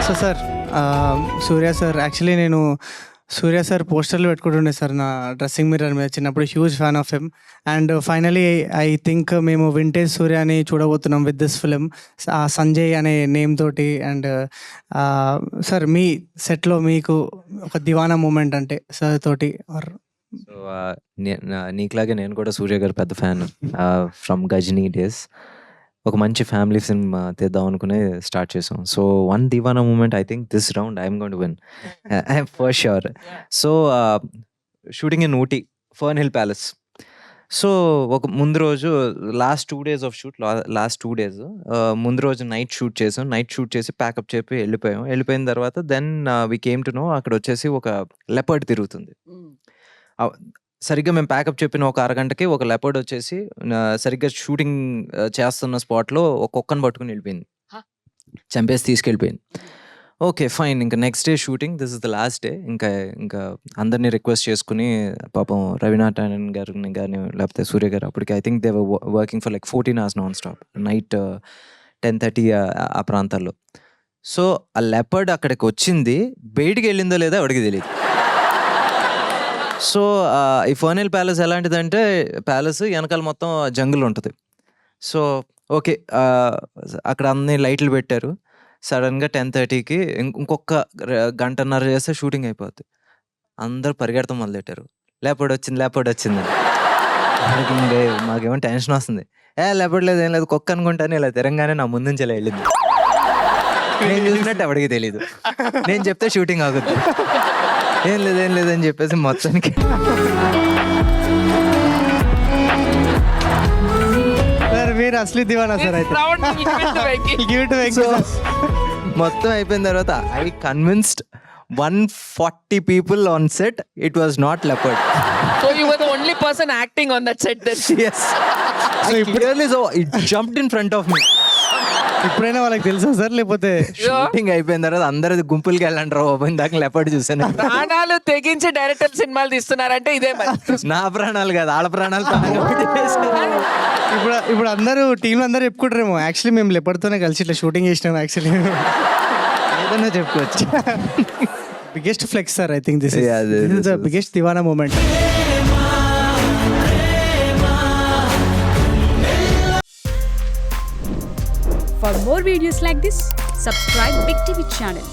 So sir సూర్య sir actually నేను సూర్య sir పోస్టర్లు పెట్టుకుంటుండే sir నా డ్రెస్సింగ్ మిర్రర్ మీద. చిన్నప్పుడు huge fan of him. And finally I think మేము వింటేజ్ సూర్యాని చూడబోతున్నాం విత్ దిస్ ఫిలిం సంజయ్ అనే నేమ్ తోటి. అండ్ సార్ మీ సెట్లో మీకు ఒక దివానా మూమెంట్ అంటే సార్ తోటి ఆర్? సో నీకులాగే నేను కూడా సూర్య గారు పెద్ద ఫ్యాన్ ఫ్రమ్ గజనీ డేస్. ఒక మంచి ఫ్యామిలీ ఫిల్మ్ తీద్దాం అనుకునే స్టార్ట్ చేసాం. So one Deewana moment I think this round I'm going to win for sure. So shooting in Ooty, Fern Hill Palace. So ఒక ముందు రోజు last 2 days of shoot, last 2 days ముందు రోజు నైట్ షూట్ చేసాం. Night shoot చేసి packup చెప్పి వెళ్ళిపోయిన తర్వాత then we came to know అక్కడ వచ్చేసి ఒక లెపర్డ్ తిరుగుతుంది. సరిగ్గా మేము ప్యాకప్ చెప్పిన ఒక అరగంటకి ఒక లెపర్డ్ వచ్చేసి సరిగ్గా షూటింగ్ చేస్తున్న స్పాట్లో ఒక కుక్కను పట్టుకుని వెళ్ళిపోయింది, చంపేసి తీసుకెళ్ళిపోయింది. ఓకే ఫైన్, ఇంకా next day shooting, this is the last day. ఇంకా అందరినీ రిక్వెస్ట్ చేసుకుని పాపం రవినారాయణన్ గారిని కానీ లేకపోతే సూర్య గారు, అప్పటికి I think they were working for like 14 hours non stop, night 10:30 ఆ ప్రాంతాల్లో. సో ఆ లెపర్డ్ అక్కడికి వచ్చింది, బయటికి వెళ్ళిందో లేదో ఎవరికి తెలియదు. సో ఈ ఫర్న్ హిల్ ప్యాలెస్ ఎలాంటిదంటే, ప్యాలెస్ వెనకాల మొత్తం జంగుల్ ఉంటుంది. సో ఓకే, అక్కడ అన్ని లైట్లు పెట్టారు. సడన్గా 10:30కి ఇంకొక గంటన్నర చేస్తే షూటింగ్ అయిపోద్ది. అందరూ పరిగెడతాం మొదలెట్టారు, లేపడ్ వచ్చిందని. మాకేమో టెన్షన్ వస్తుంది. లేపడ్ లేదు, ఏం లేదు, కుక్క అనుకుంటాను. ఇలా తిరంగానే నా ముందు నుంచి ఇలా వెళ్ళింది. నేను చూసినట్టు ఎవరికి తెలీదు. నేను చెప్తే షూటింగ్ ఆగుద్ది. ఏం లేదని చెప్పేసి మొత్తానికి సార్ మీరు అసలు దివానా సార్ అయితే. మొత్తం అయిపోయిన తర్వాత I convinced 140 people on set it was not leopard. So you were the only person acting on that set then? Yes. So it jumped in front of me. ఇప్పుడైనా వాళ్ళకి తెలుసా సార్? లేకపోతే షూటింగ్ అయిపోయిన తర్వాత అందరూ గుంపులకి వెళ్ళండి రా బాబు, ఇందాక లెపర్డ్ చూసాను. ప్రాణాలు తెగించి డైరెక్టర్ సినిమాలు తీస్తున్నారంటే ఇదే మరి. నా ప్రాణాలు కాదు, ఆడ ప్రాణాలు. ఇప్పుడు అందరూ టీంలో అందరూ చెప్పుకుంటారేమో, యాక్చువల్లీ మేము లెపర్డ్తోనే కలిసి ఇట్లా షూటింగ్ చేసినాం. యాక్చువల్లీ ఏదన్నా చెప్పుకోవచ్చు. Biggest flex sir, I think this is the biggest Deewana moment. For more videos like this, subscribe Big TV channel.